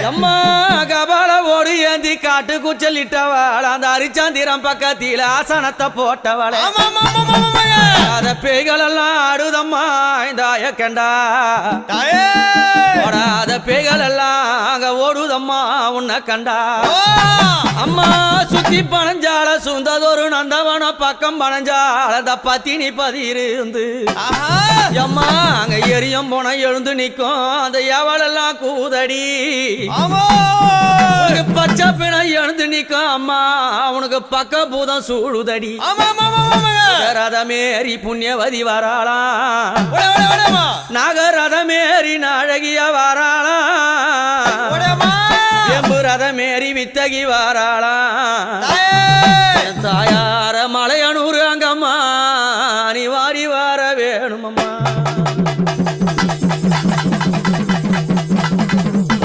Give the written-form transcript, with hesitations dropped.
அம்மா கபால ஓடு ஏந்தி காட்டு குச்சலிட்டவள் அந்த அரிச்சந்திரம் பக்கத்தில ஆசனத்தை போட்டவளே அத பேய்கள் எல்லாம் ஆடுதம்மா இந்த ஆயக்கண்டா ஓடாத பேய்கள் எல்லாம் அங்க ஓடுதம்மா உன்னை கண்டா அம்மா சுத்தி பனஞ்சால சுந்ததொரு நந்தவன பக்கம் பனஞ்சால அந்த பத்தினி பதிருந்து அம்மா அங்க எரியம் போன எழுந்து நிக்கும் அந்த எவளெல்லாம் கூதடி பச்சை பிணை எழுந்து நிக்கும் அம்மா அவனுக்கு பக்க பூதம் சூழுதடி ரதமேறி புண்ணியவதி வராளாம் நாகரதமேறி நாழகிய வராளாம் எம்பு ரதமேறி வித்தகி வராளாம் தாயார மலை